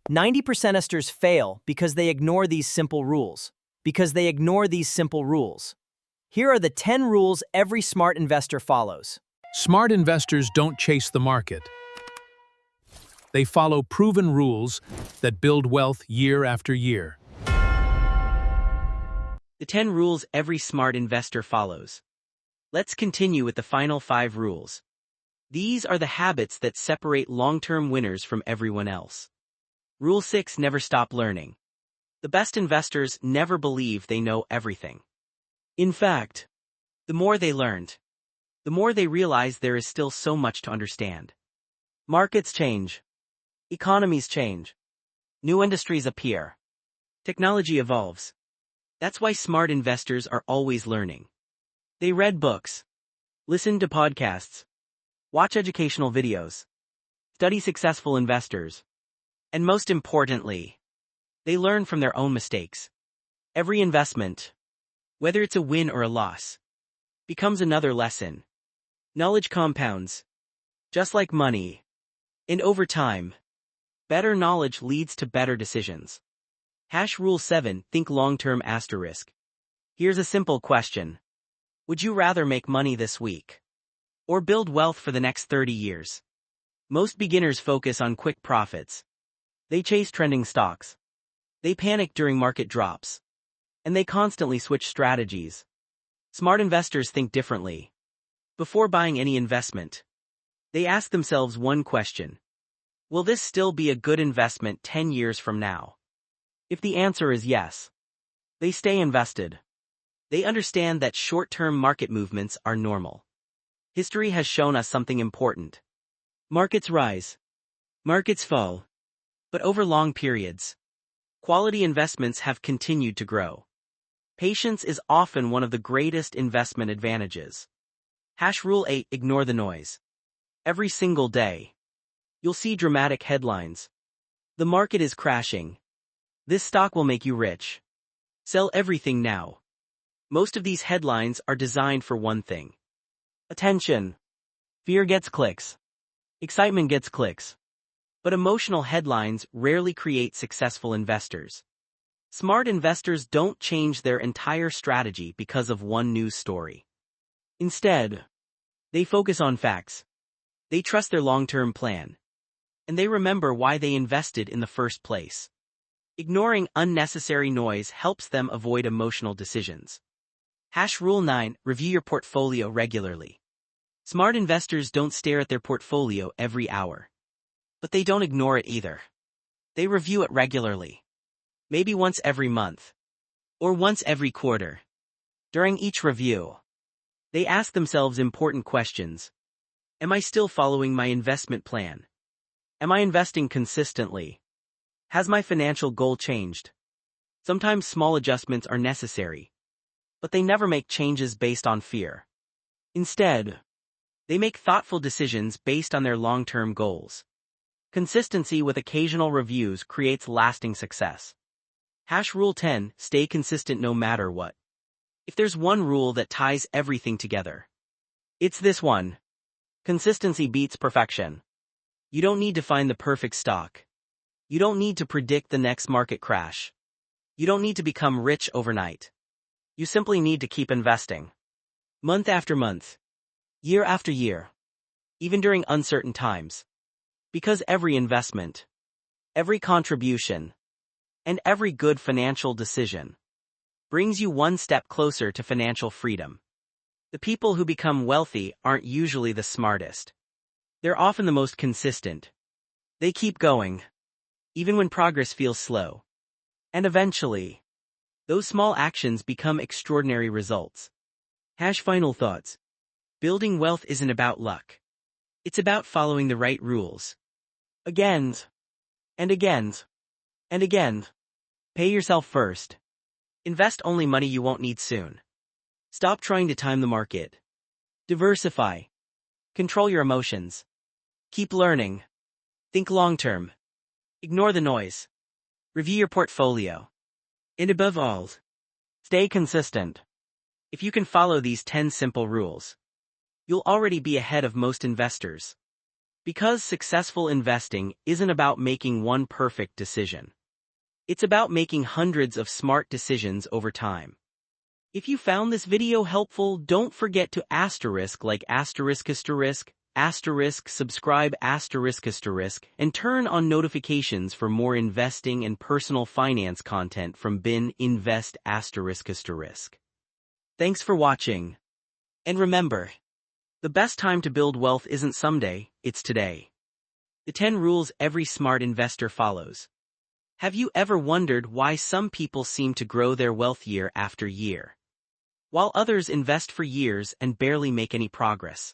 90% investors fail because they ignore these simple rules. Here are the 10 rules every smart investor follows. Smart investors don't chase the market. They follow proven rules that build wealth year after year. The 10 rules every smart investor follows. Let's continue with the final 5 rules. These are the habits that separate long-term winners from everyone else. Rule 6: Never stop learning. The best investors never believe they know everything. In fact, the more they learned, the more they realize there is still so much to understand. Markets change. Economies change. New industries appear. Technology evolves. That's why smart investors are always learning. They read books, listen to podcasts, watch educational videos, study successful investors, and most importantly, they learn from their own mistakes. Every investment, whether it's a win or a loss, becomes another lesson. Knowledge compounds, just like money. And over time, better knowledge leads to better decisions. Rule 7: Think long-term asterisk. Here's a simple question. Would you rather make money this week or build wealth for the next 30 years? Most beginners focus on quick profits. They chase trending stocks. They panic during market drops. And they constantly switch strategies. Smart investors think differently. Before buying any investment, they ask themselves one question. Will this still be a good investment 10 years from now? If the answer is yes, they stay invested. They understand that short-term market movements are normal. History has shown us something important. Markets rise. Markets fall. But over long periods, quality investments have continued to grow. Patience is often one of the greatest investment advantages. Rule 8: Ignore the noise. Every single day, you'll see dramatic headlines. The market is crashing. This stock will make you rich. Sell everything now. Most of these headlines are designed for one thing: attention. Fear gets clicks. Excitement gets clicks. But emotional headlines rarely create successful investors. Smart investors don't change their entire strategy because of one news story. Instead, they focus on facts. They trust their long-term plan. And they remember why they invested in the first place. Ignoring unnecessary noise helps them avoid emotional decisions. Rule 9: Review your portfolio regularly. Smart investors don't stare at their portfolio every hour. But they don't ignore it either. They review it regularly. Maybe once every month. Or once every quarter. During each review, they ask themselves important questions. Am I still following my investment plan? Am I investing consistently? Has my financial goal changed? Sometimes small adjustments are necessary. But they never make changes based on fear. Instead, they make thoughtful decisions based on their long-term goals. Consistency with occasional reviews creates lasting success. Rule 10: Stay consistent no matter what. If there's one rule that ties everything together, it's this one. Consistency beats perfection. You don't need to find the perfect stock. You don't need to predict the next market crash. You don't need to become rich overnight. You simply need to keep investing. Month after month. Year after year. Even during uncertain times. Because every investment, every contribution, and every good financial decision brings you one step closer to financial freedom. The people who become wealthy aren't usually the smartest. They're often the most consistent. They keep going, even when progress feels slow. And eventually, those small actions become extraordinary results. Final thoughts. Building wealth isn't about luck. It's about following the right rules. Again, and again, and again. Pay yourself first. Invest only money you won't need soon. Stop trying to time the market. Diversify. Control your emotions. Keep learning. Think long-term. Ignore the noise. Review your portfolio. And above all, stay consistent. If you can follow these 10 simple rules, you'll already be ahead of most investors. Because successful investing isn't about making one perfect decision. It's about making hundreds of smart decisions over time. If you found this video helpful, don't forget to subscribe and turn on notifications for more investing and personal finance content from Bin Invest ***. Thanks for watching. And remember, the best time to build wealth isn't someday, it's today. The 10 rules every smart investor follows. Have you ever wondered why some people seem to grow their wealth year after year, while others invest for years and barely make any progress?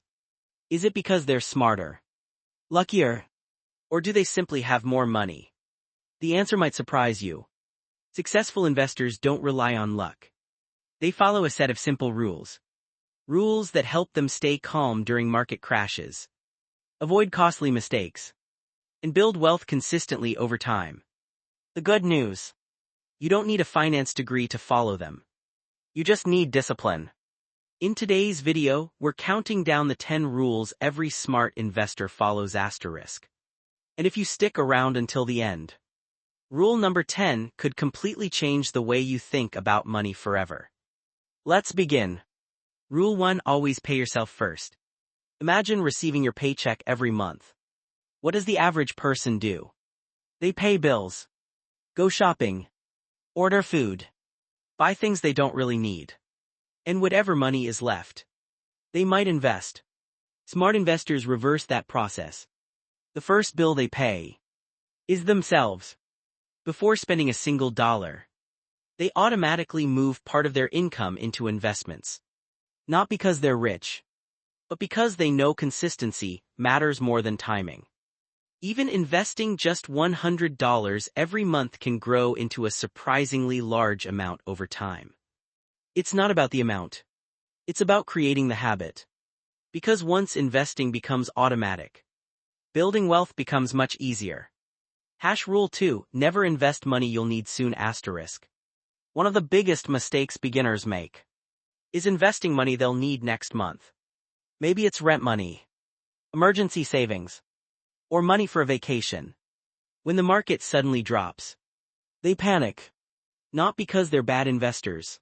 Is it because they're smarter, luckier, or do they simply have more money? The answer might surprise you. Successful investors don't rely on luck. They follow a set of simple rules. Rules that help them stay calm during market crashes, avoid costly mistakes, and build wealth consistently over time. The good news: you don't need a finance degree to follow them. You just need discipline. In today's video, we're counting down the 10 rules every smart investor follows ***. And if you stick around until the end, rule number 10 could completely change the way you think about money forever. Let's begin. Rule 1: always pay yourself first. Imagine receiving your paycheck every month. What does the average person do? They pay bills, go shopping, order food, buy things they don't really need. And whatever money is left, they might invest. Smart investors reverse that process. The first bill they pay is themselves. Before spending a single dollar, they automatically move part of their income into investments. Not because they're rich, but because they know consistency matters more than timing. Even investing just $100 every month can grow into a surprisingly large amount over time. It's not about the amount. It's about creating the habit. Because once investing becomes automatic, building wealth becomes much easier. Rule 2: never invest money you'll need soon ***. One of the biggest mistakes beginners make is investing money they'll need next month. Maybe it's rent money, emergency savings, or money for a vacation. When the market suddenly drops, they panic. Not because they're bad investors,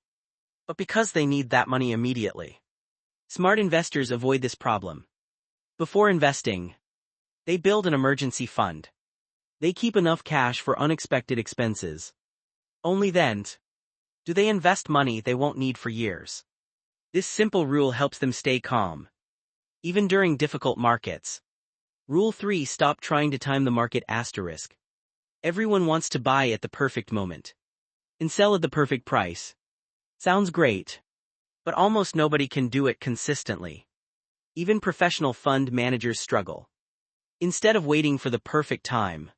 but because they need that money immediately. Smart investors avoid this problem. Before investing, they build an emergency fund. They keep enough cash for unexpected expenses. Only then do they invest money they won't need for years. This simple rule helps them stay calm, even during difficult markets. Rule 3: stop trying to time the market ***. Everyone wants to buy at the perfect moment and sell at the perfect price. Sounds great, but almost nobody can do it consistently. Even professional fund managers struggle. Instead of waiting for the perfect time,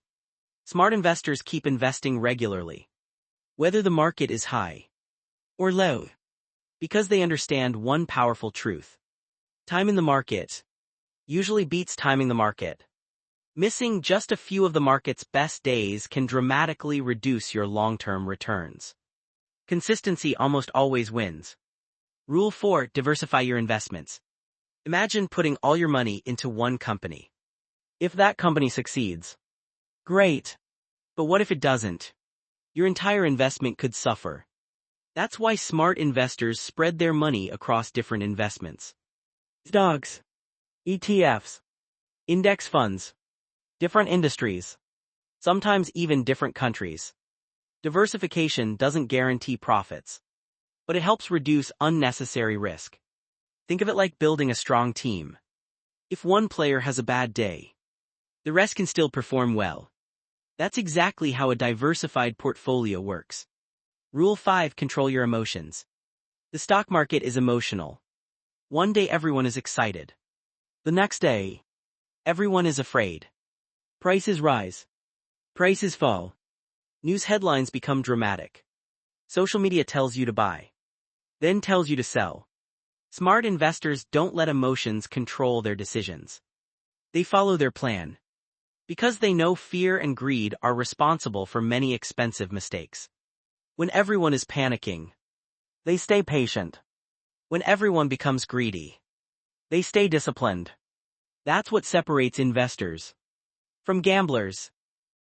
smart investors keep investing regularly, whether the market is high or low, because they understand one powerful truth: time in the market usually beats timing the market. Missing just a few of the market's best days can dramatically reduce your long-term returns. Consistency almost always wins. Rule 4: diversify your investments. Imagine putting all your money into one company. If that company succeeds, great. But what if it doesn't? Your entire investment could suffer. That's why smart investors spread their money across different investments. Stocks, ETFs, index funds, different industries, sometimes even different countries. Diversification doesn't guarantee profits, but it helps reduce unnecessary risk. Think of it like building a strong team. If one player has a bad day, the rest can still perform well. That's exactly how a diversified portfolio works. Rule 5: control your emotions. The stock market is emotional. One day everyone is excited. The next day, everyone is afraid. Prices rise. Prices fall. News headlines become dramatic. Social media tells you to buy, then tells you to sell. Smart investors don't let emotions control their decisions. They follow their plan, because they know fear and greed are responsible for many expensive mistakes. When everyone is panicking, they stay patient. When everyone becomes greedy, they stay disciplined. That's what separates investors from gamblers.